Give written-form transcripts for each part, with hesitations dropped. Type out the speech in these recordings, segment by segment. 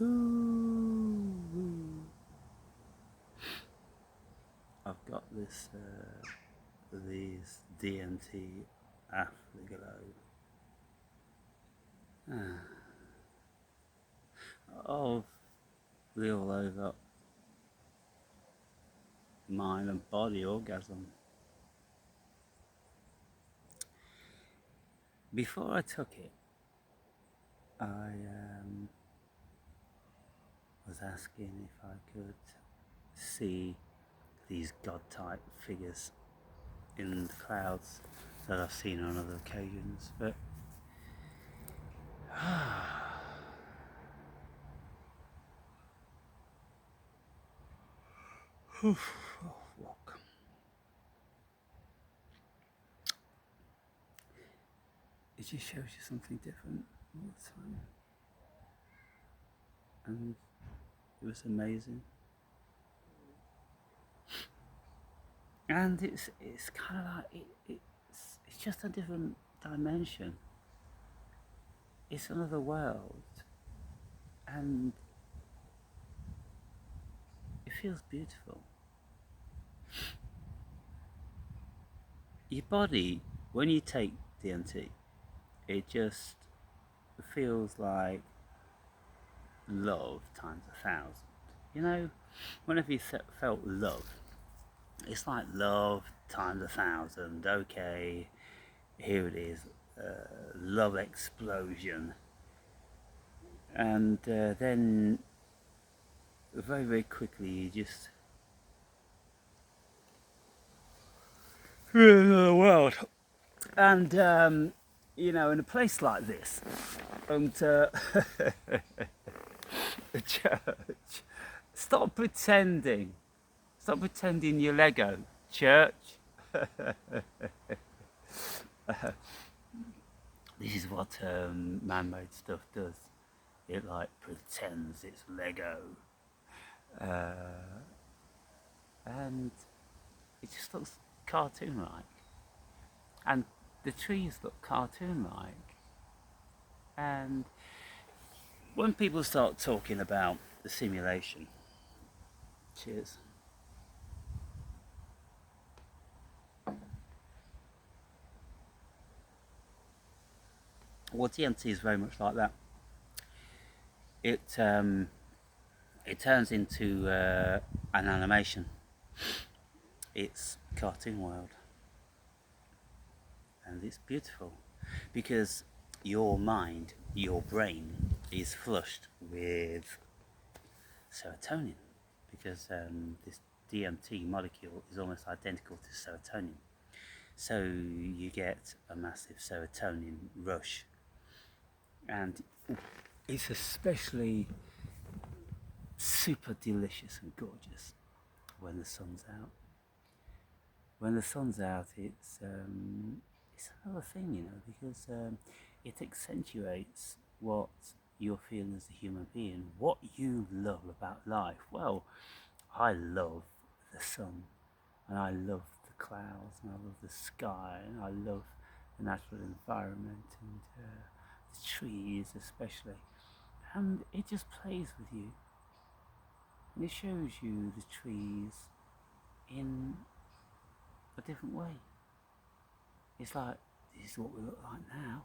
Hoo. I've got these DMT afterglow. Of the all over mind and body orgasm. Before I took it, I was asking if I could see these god-type figures in the clouds that I've seen on other occasions, but walk. It just shows you something different all the time, and it was amazing. And it's kind of like it's just a different dimension. It's another world, and it feels beautiful. Your body, when you take DMT, it just feels like love times 1,000. You know, whenever you felt love, it's like love times 1,000. Okay, here it is, love explosion, and then very very quickly you just another world. And you know, in a place like this, and the church, stop pretending you're Lego, church. This is what man-made stuff does. It like pretends it's Lego, and it just looks cartoon-like, and the trees look cartoon-like. And when people start talking about the simulation, cheers. Well, DMT is very much like that. It turns into an animation. It's cartoon world, and it's beautiful because your mind, your brain, is flushed with serotonin, because this DMT molecule is almost identical to serotonin. So you get a massive serotonin rush, and it's especially super delicious and gorgeous when the sun's out. When the sun's out, it's another thing, you know, because it accentuates what you're feeling as a human being, what you love about life. Well, I love the sun, and I love the clouds, and I love the sky, and I love the natural environment, and the trees especially. And it just plays with you, and it shows you the trees in a different way. It's like, this is what we look like now.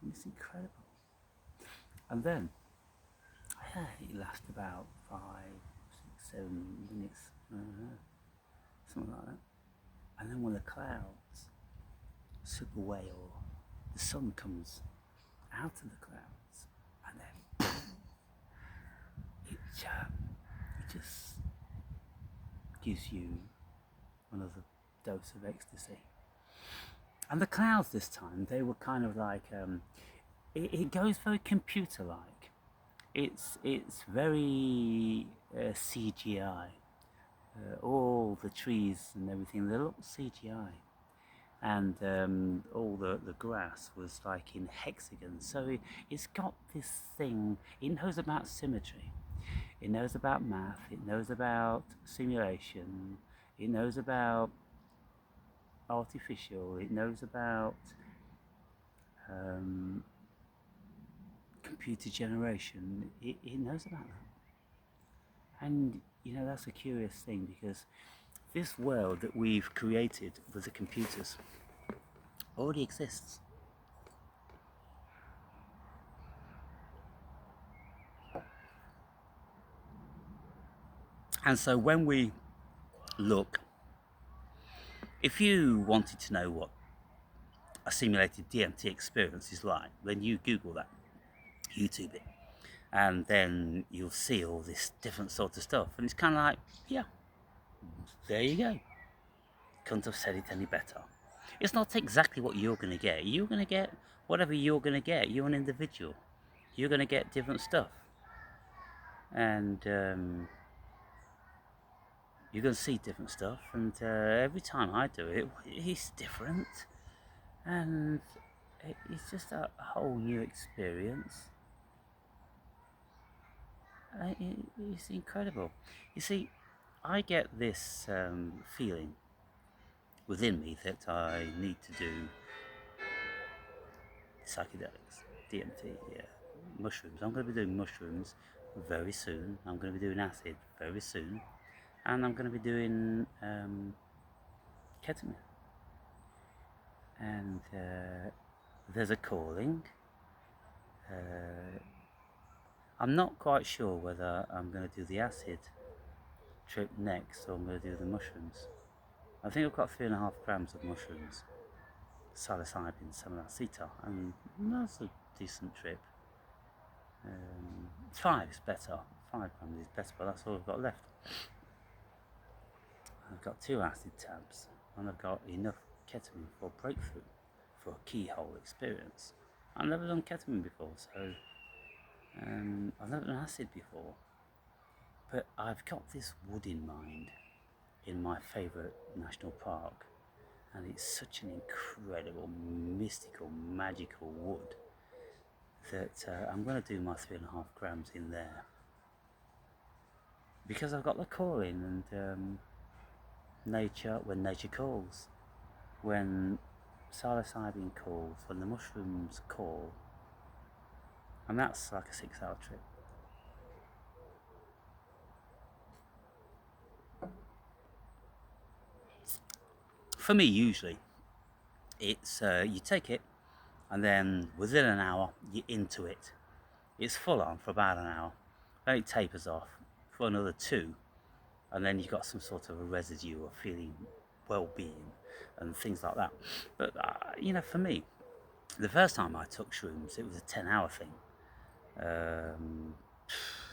And it's incredible. And then, it lasts about 5, 6, 7 minutes, something like that. And then when the clouds slip away, or the sun comes out of the clouds, and then it just gives you another dose of ecstasy. And the clouds this time, they were kind of like, it goes very computer-like. It's very CGI. All the trees and everything, they look CGI. And all the grass was like in hexagons. So it's got this thing, it knows about symmetry. It knows about math, it knows about simulation, it knows about artificial, it knows about computer generation, it knows about that. And that's a curious thing, because this world that we've created with the computers already exists. And so when we look, if you wanted to know what a simulated DMT experience is like, then you Google that, YouTube it, and then you'll see all this different sort of stuff, and it's kind of like, yeah, there you go. Couldn't have said it any better. It's not exactly what you're going to get. You're going to get whatever you're going to get. You're an individual. You're going to get different stuff, and you're going to see different stuff. And every time I do it, it's different, and it's just a whole new experience. It's incredible. You see, I get this feeling within me that I need to do psychedelics, DMT, yeah, mushrooms. I'm going to be doing mushrooms very soon. I'm going to be doing acid very soon, and I'm going to be doing ketamine. And there's a calling. I'm not quite sure whether I'm going to do the acid trip next, or I'm going to do the mushrooms. I think I've got 3.5 grams of mushrooms, psilocybin, samalassita, and that's a decent trip. 5 is better. 5 grams is better, but that's all I've got left. I've got 2 acid tabs, and I've got enough ketamine for breakthrough, for a keyhole experience. I've never done ketamine before, so I've never done acid before, but I've got this wood in mind in my favourite national park, and it's such an incredible, mystical, magical wood that I'm going to do my 3.5 grams in there, because I've got the calling, and nature, when nature calls, when psilocybin calls, when the mushrooms call, and that's like a 6-hour trip. For me, usually, it's you take it, and then within an hour, you're into it. It's full on for about an hour, then it tapers off for another 2, and then you've got some sort of a residue of feeling well-being and things like that. But for me, the first time I took shrooms, it was a 10-hour thing.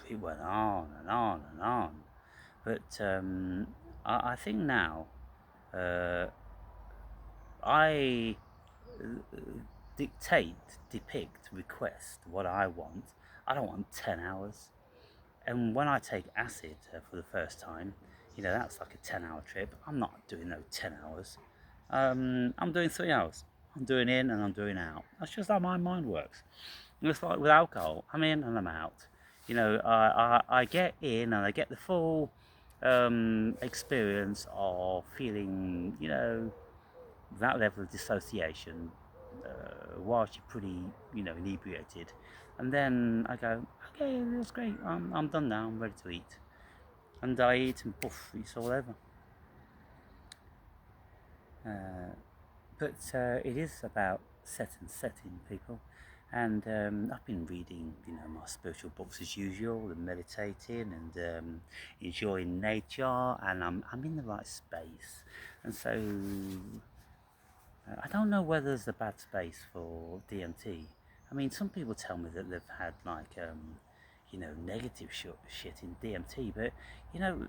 It went on and on and on, but I think now I depict, request what I want. I don't want 10 hours. And when I take acid for the first time, that's like a 10-hour trip. I'm not doing no 10 hours. I'm doing 3 hours. I'm doing in and I'm doing out. That's just how my mind works. And it's like with alcohol, I'm in and I'm out. I get in and I get the full experience of feeling, that level of dissociation whilst you're pretty, inebriated. And then I go, okay, that's great, I'm done now, I'm ready to eat. And I eat, and poof, it's all over. But it is about setting, people. And I've been reading, my spiritual books as usual, and meditating, and enjoying nature, and I'm in the right space. And so I don't know whether there's a bad space for DMT. I mean, some people tell me that they've had like, negative shit in DMT, but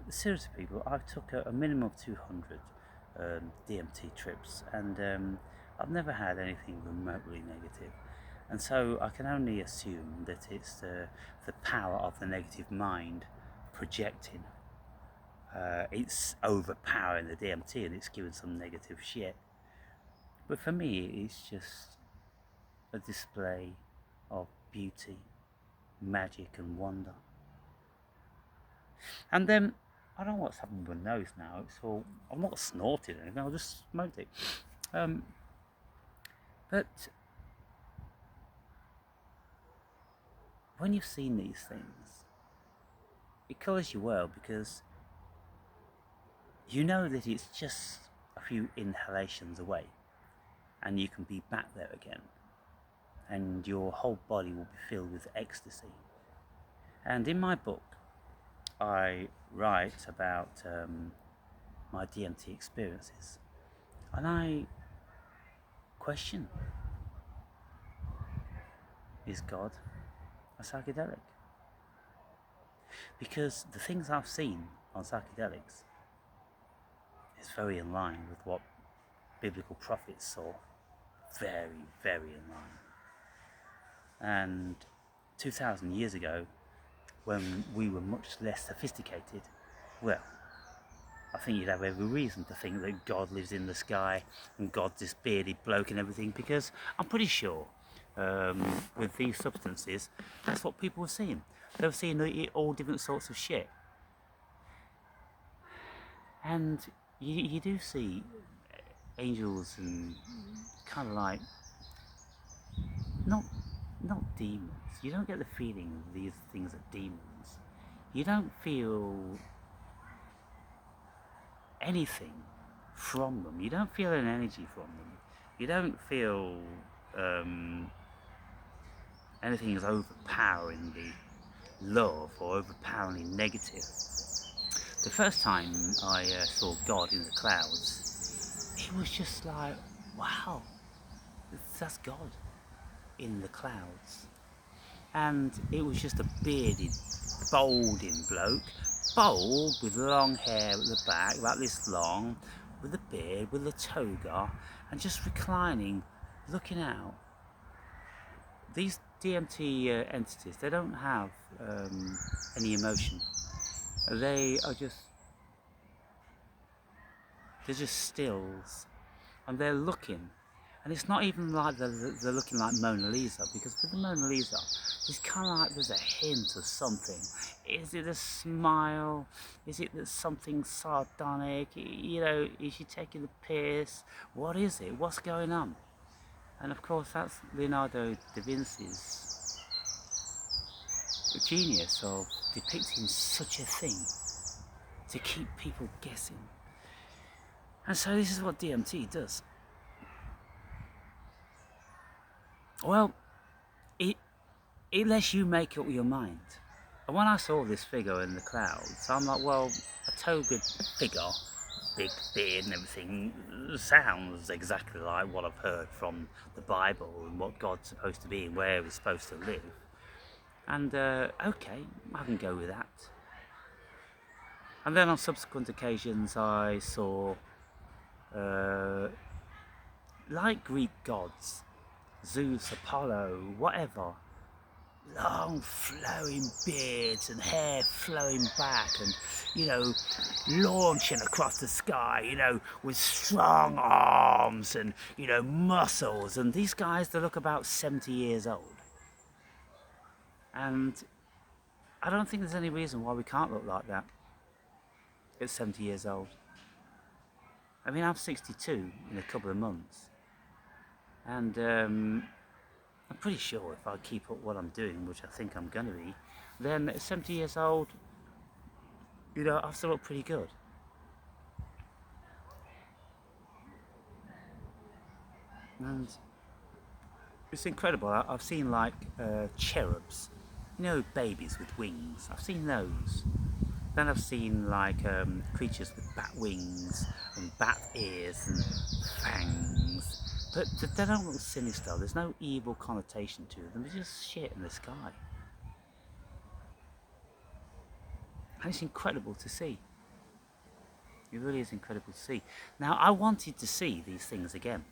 seriously, people, I've took a minimum of 200 DMT trips, and I've never had anything remotely negative. And so I can only assume that it's the power of the negative mind projecting. It's overpowering the DMT, and it's giving some negative shit. But for me, it's just a display of beauty, magic, and wonder. And then, I don't know what's happening with my nose now. It's all, I'm not snorting anything, I just smoked it. But when you've seen these things, it colours your world, because you know that it's just a few inhalations away and you can be back there again, and your whole body will be filled with ecstasy. And in my book, I write about my DMT experiences, and I question, is God a psychedelic? Because the things I've seen on psychedelics is very in line with what biblical prophets saw. Very, very in line. And 2,000 years ago, when we were much less sophisticated, well, I think you'd have every reason to think that God lives in the sky and God's this bearded bloke and everything, because I'm pretty sure with these substances, that's what people were seeing. They were seeing all different sorts of shit. And you do see angels and kind of like, not demons. You don't get the feeling these things are demons. You don't feel anything from them. You don't feel an energy from them. You don't feel anything is overpoweringly love or overpoweringly negative. The first time I saw God in the clouds, it was just like, wow, that's God in the clouds. And it was just a bearded, balding bloke, bald with long hair at the back, about this long, with a beard, with a toga, and just reclining, looking out. These DMT entities, they don't have any emotion. They're just stills, and they're looking. And it's not even like they're looking like Mona Lisa, because with the Mona Lisa, it's kind of like there's a hint of something. Is it a smile? Is it that something sardonic? You know, is she taking the piss? What is it? What's going on? And of course, that's Leonardo da Vinci's genius of depicting such a thing to keep people guessing. And so this is what DMT does. Well, it lets you make up your mind. And when I saw this figure in the clouds, I'm like, well, a toga figure, big beard and everything, sounds exactly like what I've heard from the Bible and what God's supposed to be and where he's supposed to live. And okay, I can go with that. And then on subsequent occasions I saw, like Greek gods, Zeus, Apollo, whatever, long flowing beards and hair flowing back, and, you know, launching across the sky, you know, with strong arms and, you know, muscles. And these guys, they look about 70 years old. And I don't think there's any reason why we can't look like that at 70 years old. I mean, I'm 62 in a couple of months. And I'm pretty sure if I keep up what I'm doing, which I think I'm going to be, then at 70 years old, you know, I've still look pretty good. And it's incredible. I've seen like cherubs, you know, babies with wings. I've seen those. Then I've seen like creatures with bat wings and bat ears and fangs. But they don't look sinister. There's no evil connotation to them. They're just shit in the sky. And it's incredible to see. It really is incredible to see. Now, I wanted to see these things again.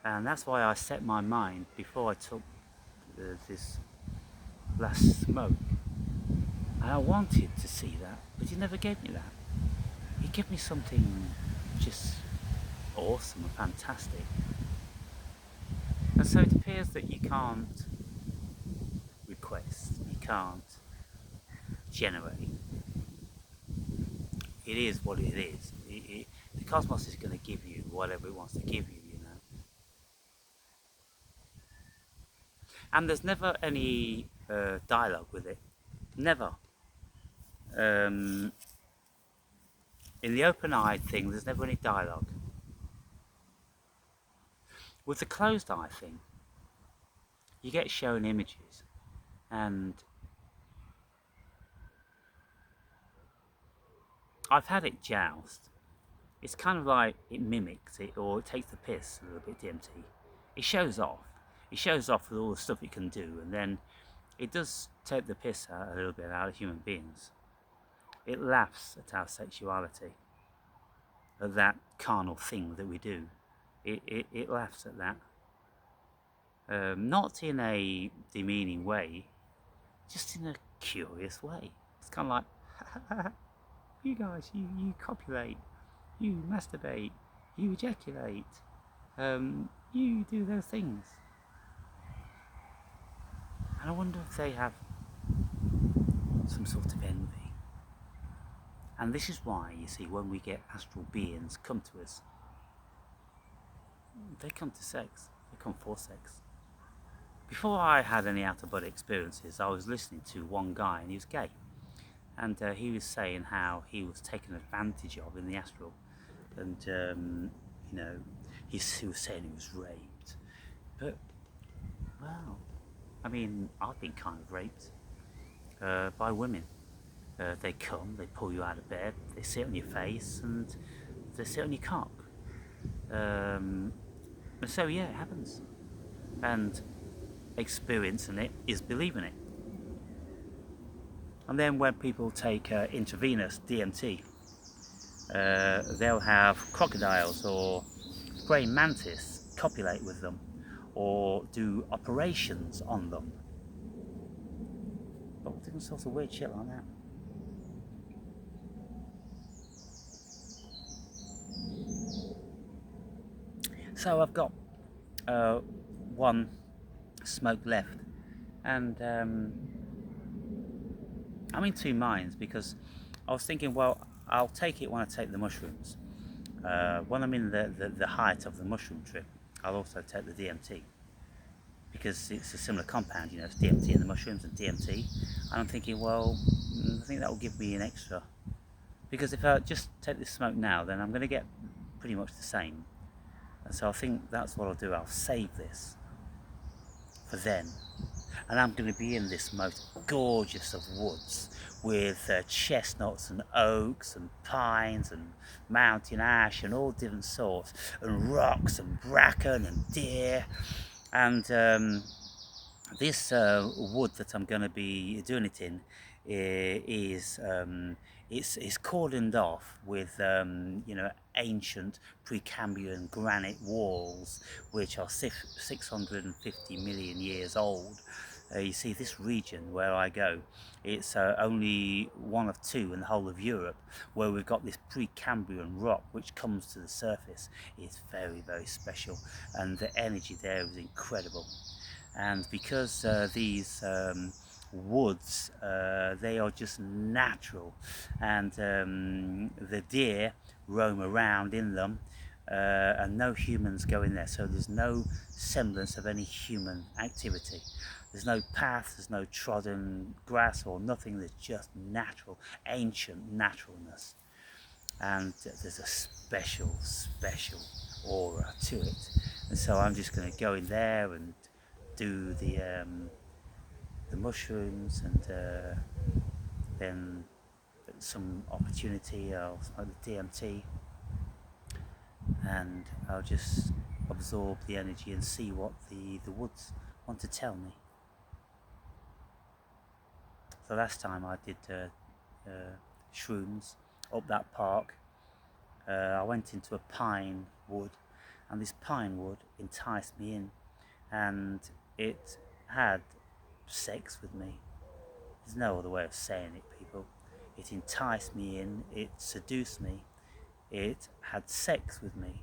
And that's why I set my mind, before I took this last smoke, and I wanted to see that, but he never gave me that. He gave me something just awesome and fantastic. And so it appears that you can't request, you can't generate. It is what it is. The cosmos is going to give you whatever it wants to give you, you know. And there's never any dialogue with it. Never. Um, in the open-eyed thing, there's never any dialogue. With the closed-eye thing, you get shown images, and I've had it joust. It's kind of like it mimics it, or it takes the piss a little bit, DMT. It shows off. It shows off with all the stuff it can do, and then it does take the piss out a little bit out of human beings. It laughs at our sexuality, at that carnal thing that we do. It laughs at that. Not in a demeaning way, just in a curious way. It's kind of like, you guys, you copulate, you masturbate, you ejaculate, you do those things. And I wonder if they have some sort of envy. And this is why, you see, when we get astral beings come to us, they come to sex, they come for sex. Before I had any out-of-body experiences, I was listening to one guy, and he was gay. And he was saying how he was taken advantage of in the astral. And, you know, he was saying he was raped. But, well, I mean, I've been kind of raped by women. They come, they pull you out of bed, they sit on your face, and they sit on your cock. And so, yeah, it happens. And experiencing it is believing it. And then when people take intravenous DMT, they'll have crocodiles or praying mantis copulate with them, or do operations on them. All different sorts of weird shit like that. So I've got one smoke left, and I'm in two minds, because I was thinking, well, I'll take it when I take the mushrooms. When I'm in the height of the mushroom trip, I'll also take the DMT, because it's a similar compound, you know, it's DMT in the mushrooms and DMT. And I'm thinking, well, I think that will give me an extra, because if I just take this smoke now, then I'm going to get pretty much the same. And so I think that's what I'll do. I'll save this for then, and I'm going to be in this most gorgeous of woods with chestnuts and oaks and pines and mountain ash and all different sorts, and rocks and bracken and deer. And this wood that I'm going to be doing it in is it's cordoned off with you know, ancient Precambrian granite walls, which are 650 million years old. You see, this region where I go, it's only one of two in the whole of Europe where we've got this Precambrian rock which comes to the surface. It's very, very special, and the energy there is incredible. And because these woods, they are just natural, and the deer roam around in them, and no humans go in there, so there's no semblance of any human activity. There's no path, there's no trodden grass or nothing. There's just natural, ancient naturalness, and there's a special aura to it. And so I'm just going to go in there and do the mushrooms, and then at some opportunity I'll smoke the DMT, and I'll just absorb the energy and see what the woods want to tell me. So last time I did shrooms up that park. I went into a pine wood, and this pine wood enticed me in, and it had sex with me. There's no other way of saying it, people. It enticed me in, it seduced me, it had sex with me.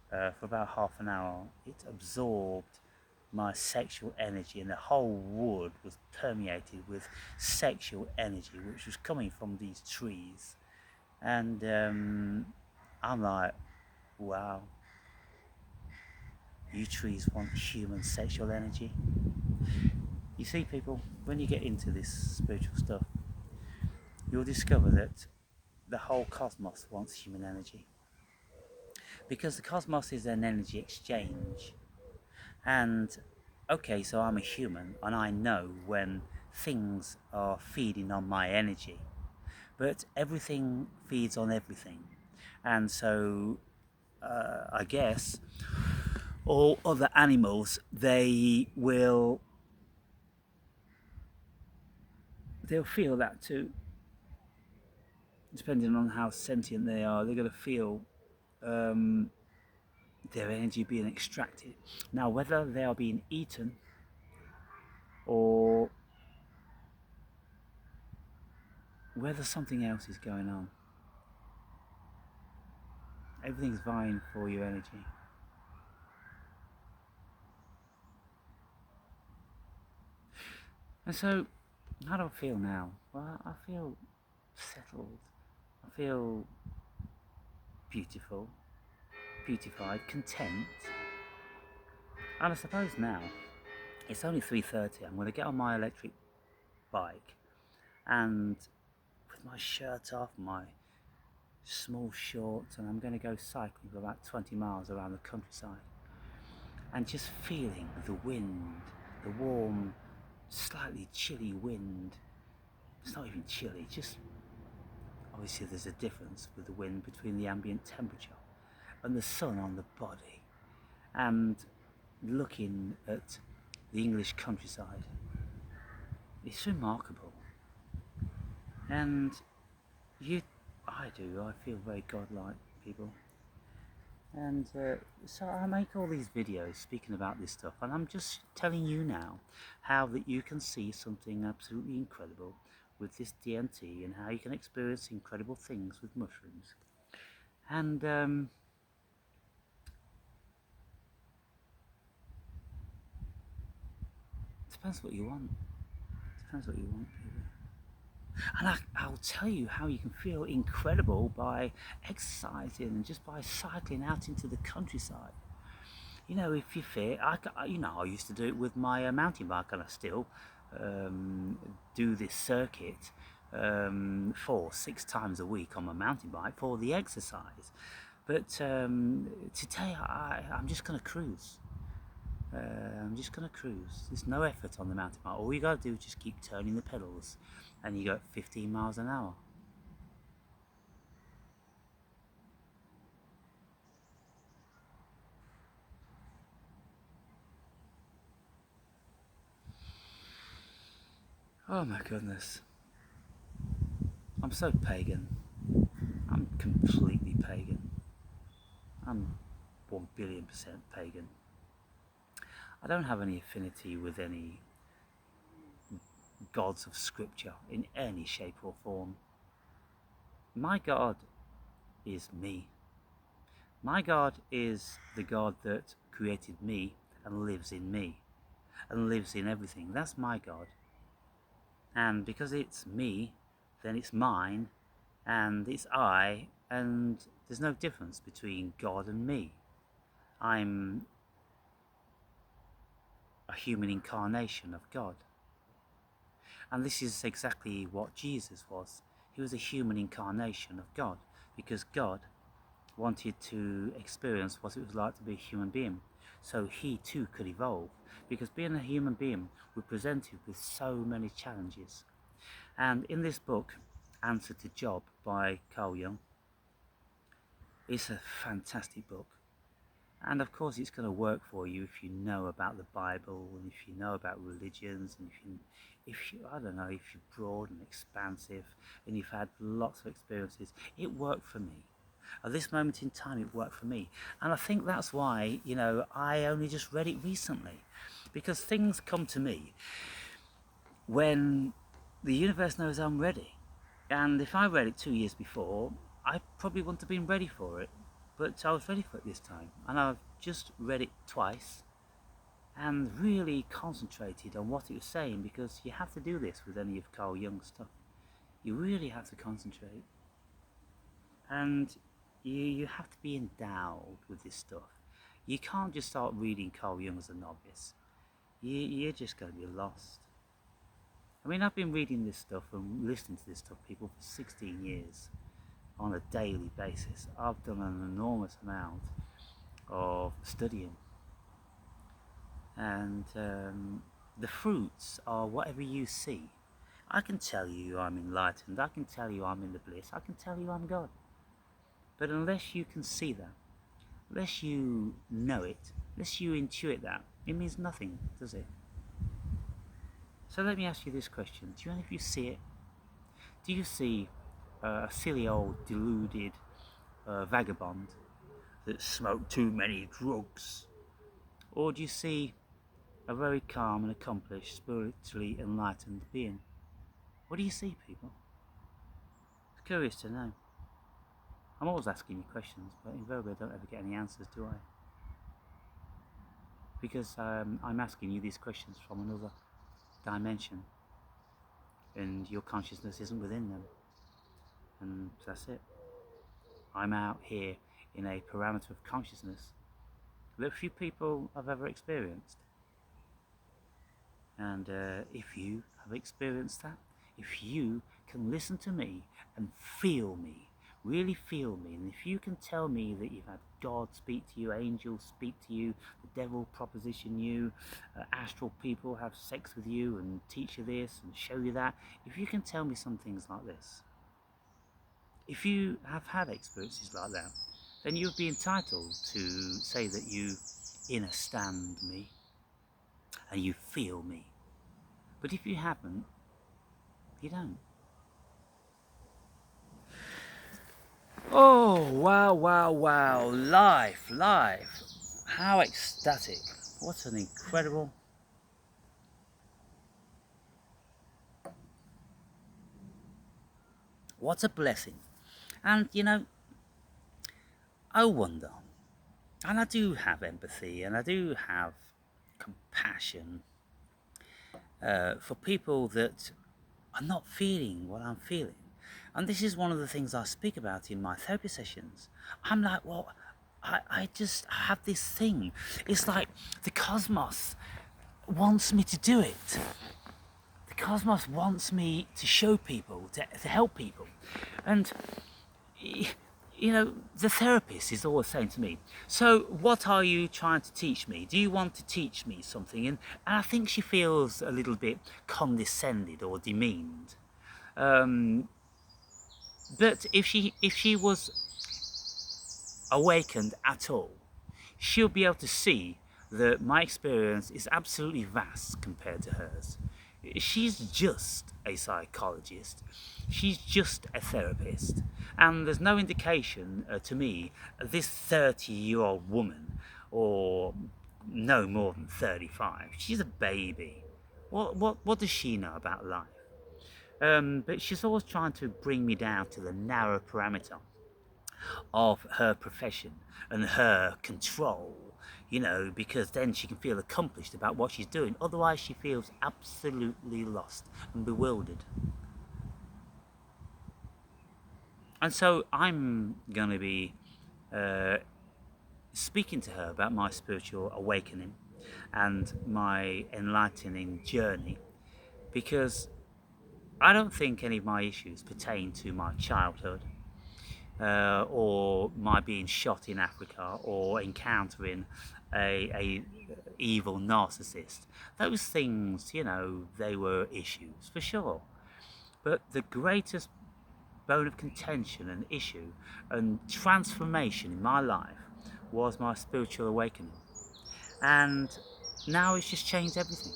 For about half an hour, it absorbed my sexual energy, and the whole wood was permeated with sexual energy which was coming from these trees. And I'm like, wow, you trees want human sexual energy? You see, people, when you get into this spiritual stuff, you'll discover that the whole cosmos wants human energy. Because the cosmos is an energy exchange. And okay, so I'm a human and I know when things are feeding on my energy, but everything feeds on everything. And so I guess all other animals, they'll feel that too. Depending on how sentient they are, they're going to feel um, their energy being extracted. Now, whether they are being eaten or whether something else is going on, everything's vying for your energy. And so, how do I feel now? Well, I feel settled. I feel beautiful, beautified, content. And I suppose now, it's only 3:30. I'm going to get on my electric bike and with my shirt off, my small shorts, and I'm going to go cycling for about 20 miles around the countryside and just feeling the wind, the warm, slightly chilly wind. It's not even chilly, just obviously there's a difference with the wind between the ambient temperature and the sun on the body, and looking at the English countryside. It's remarkable. And I feel very godlike, people. And so I make all these videos speaking about this stuff, and I'm just telling you now how that you can see something absolutely incredible with this DMT, and how you can experience incredible things with mushrooms. And it depends what you want. It depends what you want, people. And I'll tell you how you can feel incredible by exercising and just by cycling out into the countryside. You know, if you're fit, I used to do it with my mountain bike, and I still do this circuit 4-6 times a week on my mountain bike for the exercise. But today I'm just going to cruise. I'm just going to cruise. There's no effort on the mountain bike. All you got to do is just keep turning the pedals, and you go at 15 miles an hour. Oh my goodness. I'm so pagan. I'm completely pagan. I'm 1,000,000,000% pagan. I don't have any affinity with any gods of scripture in any shape or form. My God is me. My God is the God that created me and lives in me and lives in everything. That's my God. And because it's me, then it's mine and it's I, and there's no difference between God and me. I'm a human incarnation of God. And this is exactly what Jesus was. He was a human incarnation of God, because God wanted to experience what it was like to be a human being, so he too could evolve, because being a human being, we're presented with so many challenges. And in this book, Answer to Job by Carl Jung, it's a fantastic book. And of course it's going to work for you if you know about the Bible, and if you know about religions, and if you I don't know, if you're broad and expansive and you've had lots of experiences. It worked for me. At this moment in time, it worked for me. And I think that's why, I only just read it recently, because things come to me when the universe knows I'm ready. And if I read it 2 years before, I probably wouldn't have been ready for it. But I was ready for it this time. And I've just read it twice and really concentrated on what it was saying, because you have to do this with any of Carl Jung's stuff. You really have to concentrate. And you have to be endowed with this stuff. You can't just start reading Carl Jung as a novice. You're just going to be lost. I mean, I've been reading this stuff and listening to this stuff, people, for 16 years on a daily basis. I've done an enormous amount of studying, and the fruits are whatever you see. I can tell you I'm enlightened, I can tell you I'm in the bliss, I can tell you I'm God. But unless you can see that, unless you know it, unless you intuit that, it means nothing, does it? So let me ask you this question. Do you know if you see it? Do you see a silly old deluded vagabond that smoked too many drugs? Or do you see a very calm and accomplished, spiritually enlightened being? What do you see, people? It's curious to know. I'm always asking you questions, but invariably I don't ever get any answers, do I? Because I'm asking you these questions from another dimension, and your consciousness isn't within them, and that's it. I'm out here in a parameter of consciousness that few people have ever experienced. And if you have experienced that, if you can listen to me and feel me, really feel me, and if you can tell me that you've had God speak to you, angels speak to you, the devil proposition you, astral people have sex with you and teach you this and show you that, if you can tell me some things like this, if you have had experiences like that, then you would be entitled to say that you understand me and you feel me. But if you haven't, you don't. Oh, wow, wow, wow. Life. How ecstatic. What an incredible... What a blessing. And, I wonder, and I do have empathy, and I do have compassion for people that are not feeling what I'm feeling. And this is one of the things I speak about in my therapy sessions. I'm like, well, I just have this thing. It's like the cosmos wants me to do it. The cosmos wants me to show people, to help people. And, the therapist is always saying to me, so what are you trying to teach me? Do you want to teach me something? And I think she feels a little bit condescended or demeaned. But if she was awakened at all, she'll be able to see that my experience is absolutely vast compared to hers. She's just a psychologist, she's just a therapist, and there's no indication to me this 30-year-old woman, or no more than 35, she's a baby. What does she know about life? But she's always trying to bring me down to the narrow parameter of her profession and her control, because then she can feel accomplished about what she's doing. Otherwise, she feels absolutely lost and bewildered. And so I'm going to be speaking to her about my spiritual awakening and my enlightening journey, because I don't think any of my issues pertain to my childhood, or my being shot in Africa, or encountering a evil narcissist. Those things, they were issues for sure. But the greatest bone of contention and issue and transformation in my life was my spiritual awakening. And now it's just changed everything.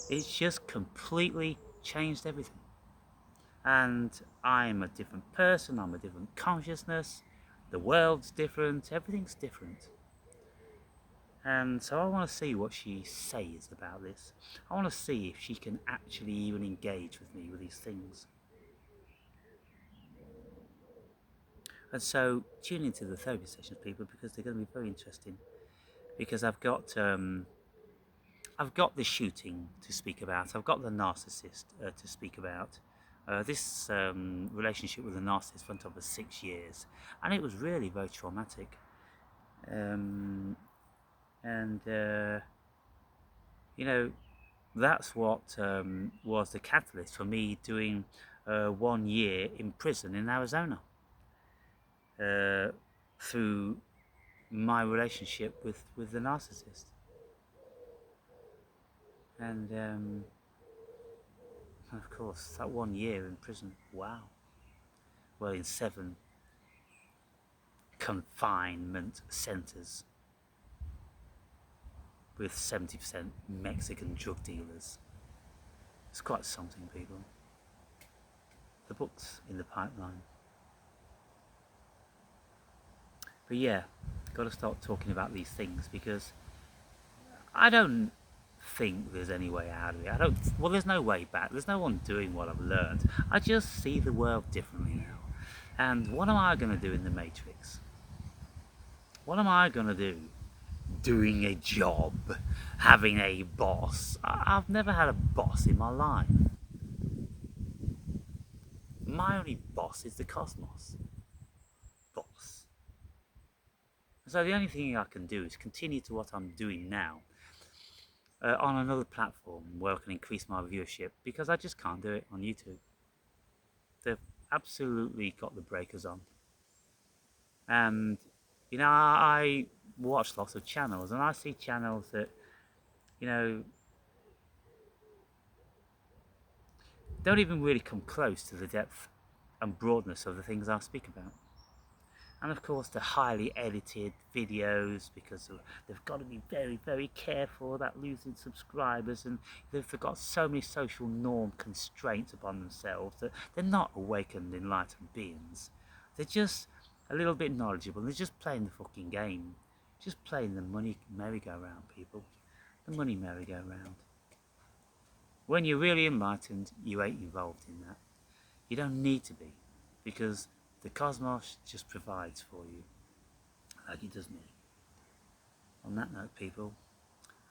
It's just completely changed everything. And I'm a different person, I'm a different consciousness, the world's different, everything's different. And so I want to see what she says about this. I want to see if she can actually even engage with me with these things. And so tune into the therapy sessions, people, because they're going to be very interesting. Because I've got the shooting to speak about. I've got the narcissist to speak about. This relationship with the narcissist went on for 6 years, and it was really very traumatic. And that's what was the catalyst for me doing 1 year in prison in Arizona, through my relationship with the narcissist. And of course, that 1 year in prison, wow. Well, in 7 confinement centres with 70% Mexican drug dealers. It's quite something, people. The book's in the pipeline. But yeah, got to start talking about these things, because I don't think there's any way out of it. Well, there's no way back. There's no one doing what I've learned. I just see the world differently now. And what am I going to do in the Matrix? What am I going to do? Doing a job, having a boss. I've never had a boss in my life. My only boss is the cosmos. Boss. So the only thing I can do is continue to what I'm doing now, on another platform where I can increase my viewership, because I just can't do it on YouTube. They've absolutely got the breakers on. And, you know, I watch lots of channels, and I see channels that, you know, don't even really come close to the depth and broadness of the things I speak about. And of course, the highly edited videos, because they've got to be very, very careful about losing subscribers, and they've got so many social norm constraints upon themselves that they're not awakened, enlightened beings. They're just a little bit knowledgeable, and they're just playing the fucking game. Just playing the money merry-go-round, people. The money merry-go-round. When you're really enlightened, you ain't involved in that. You don't need to be, because the cosmos just provides for you, like it does me. On that note, people,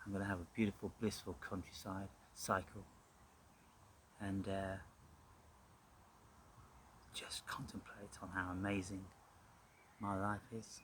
I'm going to have a beautiful, blissful countryside cycle, and just contemplate on how amazing my life is.